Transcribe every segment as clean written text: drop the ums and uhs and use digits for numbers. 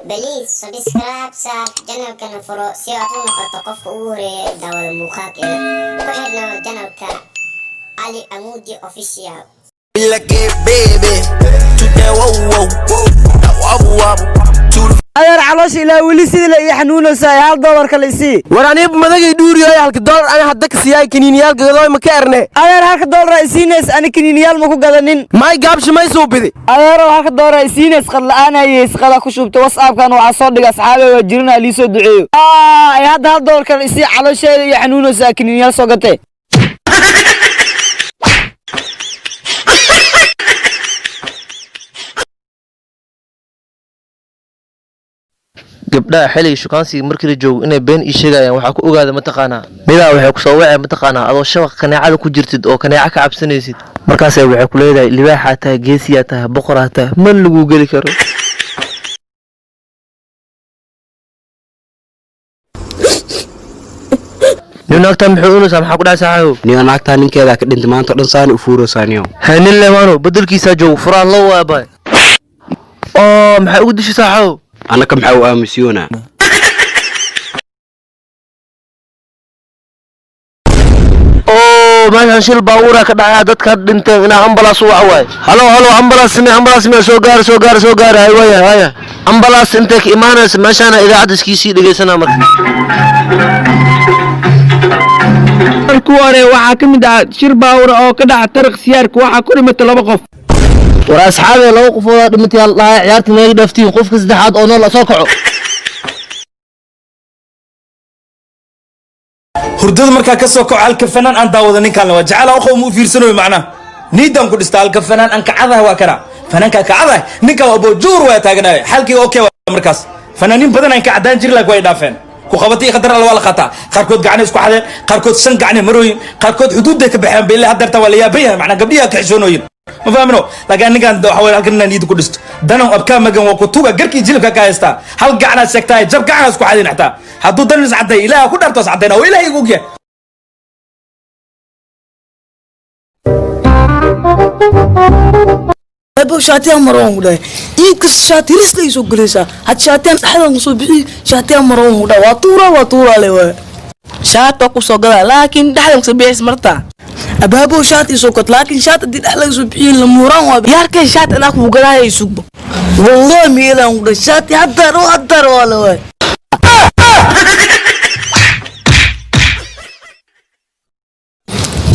بليز سبسكرايب صار جنب كان فرو سياتون خطقف أوري داول المخاك وحنا جنب علي أمودي أوفيشيال like it baby to that wow أنا علاش إلى ولسي لا يحنون سايال دولار كليسي وراني بمدقي دوري هاي $1 أنا هدك سياي كنينيال قدوي مكارنة أنا $1 رئيسينس أنا كنينيال مكو قدنين ما يقابش ما يسوي بذي أنا $1 رئيسينس قال أنا يسقلا كشوف توصل كانوا عصادق أصحابي وجرنا لي سو دعيو هذا $1 كليسي علاش يحنون ساي كنينيال سوقتي gabdhaha xilay shukaansi markii la joogo inay been ii sheegayaan waxa ku ogaada mataqaana midaa waxay ku soo wacay mataqaana adoo shabaq kaneecada ku jirtid oo kaneeca ka cabsanaysid markaas waxay ku leedahay libaaxa tahay geesiya tahay boqor tahay man lagu gali karo ninagta muxuu u saamaxa ku dhacaysaa ninagta ninkeeda ka dhintay maanta dhan saan u fuurosaaniyo hanin leewano badalkiisa joogo furaan loo waabay oo maxay ugu dishay saaxo أنا كم حاو أمسيونا ما شيل باورا كده عادت كده أنت هنا أمبلاس وعواي هلو أمبلاس مي سو غار هاي أمبلاس أنتك إيمانس ماشانا إذا عدس كيسي دقي سنة مر الكواري waxaa kamid ah shir baawr oo ka dhaca tarikh siyaarka waxa ku dhimatay 2 qof وأصحابي لو قفوا دمتي الله عيارتي ما يدفتين قف كزدحات أو نلا سوكعوا hurdada markaa ka soo kaco halka fanaan aan daawada ninkan la jecel oo qoom u fiirsanayo macna niidan ku dhistaa halka fanaan aan kacadaha waa kana fanaanka kacadaha ninka waa bojuur waa taaganaay halkii okay markaas fanaanin badan aan ka cadaan jir laag way dhaafeen ku qabatay khadar la wala qata qarkood gacan isku xadeen qarkood san gacan marooyin qarkood xuduudda ka baxeen bilaa hadarta wala yaabaya macna gabdhiya ka xishoonooyin ma fahamno laakiin ninkan waxa way halkan niid ku dhisto danan abka magan waa ku tuga garkii jilka ka haysta hal gacan seegtay jab gacan isku xadeen xataa hadduu dan is caday ilaaha ku dharto cadayna oo ilaahay ugu yahay أبو شاتين مرون ولا يكس شاتين رسلي سوق ليسا هاد شاتين أحد مصوبي شاتين مرون ولا وطورة لوا shaat oo ku soo gala laakiin dhaxdan sabiis marta أبو شاتي سوقت لكن شات دي أحلى سوبيين لموران وابي yaarkay shaat ana ku galay suuq والله ميلا ولا شاتي حضر ولا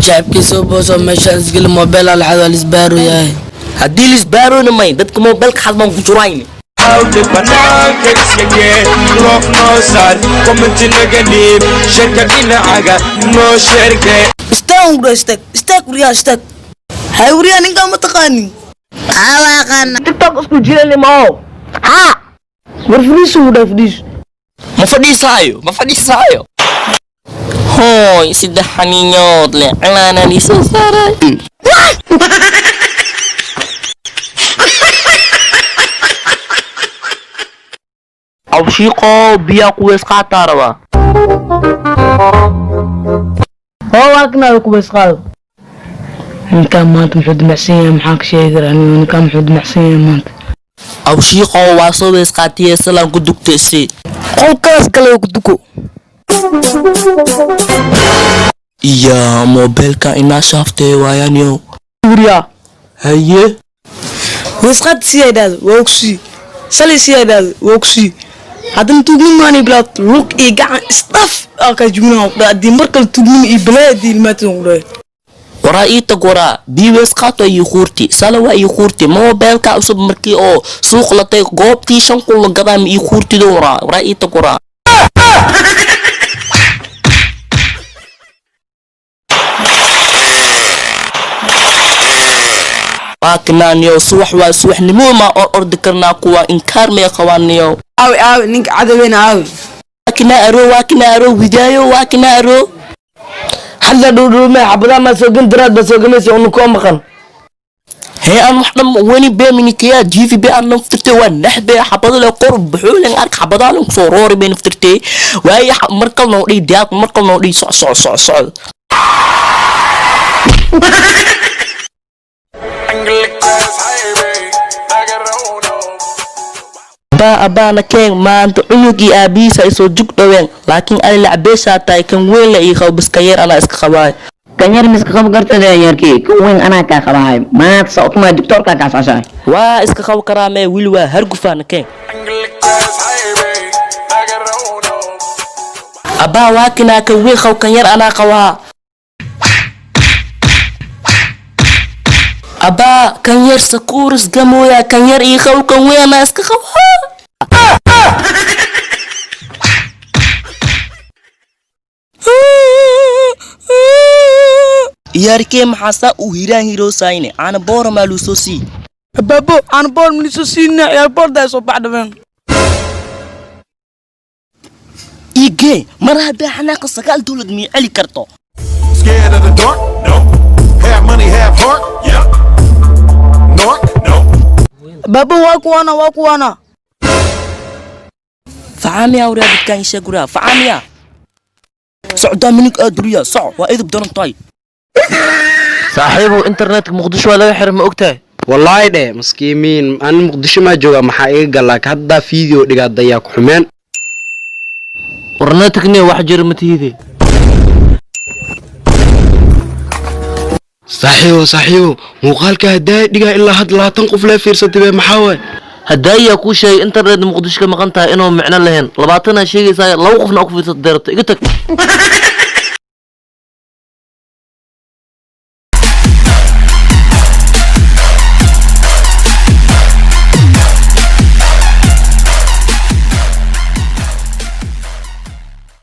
شعبك سوبوسو مشان سجل موبايل على العدوى الاسبارو ياهي haddii la isbaarona may dadka mobilka xadman ku jurayni awde banaanka iskaga loof noo saar commenti naga dhiib shirka dhinacaga noo sheerge استاك وريا استاك هاي وريا نينكا متقاني علاقنا tiktok isku jiray ma ورفريس ودا فريس ma fadhiisaayo hooy saddex xaniinyood leh cilaana li soo saaray أو شيقو بياكو يسقاطا روا هو أكنا لكم بسقال إن كان مانت محمود محسين محاك شيء يعني إن كان محمود محسين مانت أو شيقو واسو يسقاطي يسلام كدوك تسي قول كاس كلا يكدوكو يا موبيلكا إنا شافتي ويانيو وريا هيه ويسقاط سيادة ووكسي سالي سيادة ووكسي هذا تقول ماني بلاد روك إيجا استف أكجمنا وقدا دي مركل تقول إبلاد الماتون ورأيت قرا بيوس قاطو يخورتي سالوا يخورتي موبيلكا أصب مركي أو سوق لطي قوبتي شنقل قدام يخورتي دورا ورأيت قرا لكنانيو سوح وسوح نمو ما أرد كرنا قوة إنكار ما يخوانيو أوي نينك عدوين أوي واكنا أرو بدايو واكنا أرو حلا دودو ما حبلا ما سوقن دراد بسوقن سيونكو مخن هي أنا محرم ويني بي منيكيا جيفي بي أنا نفترتي ونحبي حبض لي قرب بحولين أرك حبضا لهم صوروري بي نفترتي وهي مركل نوعي دياك مركل نوعي صع abbaana keen maanta cunugii aabihiisa ay soo jug dhoween laakiin ali lacbeeshaa tahay kan weyn la ii qabo bas kan yar anaa iska qabaay kan yar miska qabo gartada yarkii kan weyn anaa kaa qabahay maad socotmaa doctorka kaasashay waa iska qabo karaa mee wili waa hargufaana keen abbaa waa kinaa kan weyn qaw kan yar anaa qabaa abbaa kan yar sakuuris gamooya kan yar ii qaw kan weyn anaa iska qabaa yarkee maxaasaa uu hiraan hiroosayne aana boora maaluu soo sii babo aan boor miliso siina airportda soo baxdabeen igee mar haddaa xanaaqa sagaal dowlad mii celi karto Scared of the dark? No. Have money, have heart? Yeah. Nork? No. babo waa kuwana facaamiyaa waraa dadkaan ishaa guraa facaamiyaa socdaa minig aad duriya soco waa idib daran tahay saaxiibow internetka muqdisho waa laga xiray ma ogtahay wallaahi dhe maskiimiin ani muqdisho maa jooga maxaa iga galaak haddaa fiideo dhigaadayaa ku xumeen warneetakniya wax jira ma tihide saaxiibow muuqaalka haddaa dhigaa ilaa had 20 qof lee fiirsatay bee maxaa waay hadaayaa kuu sheegay internet muqdisho ka maqan tahay inuu micno lahayn 20 sheegaysaa 2 qofna ku fiirsatay deerto iga tag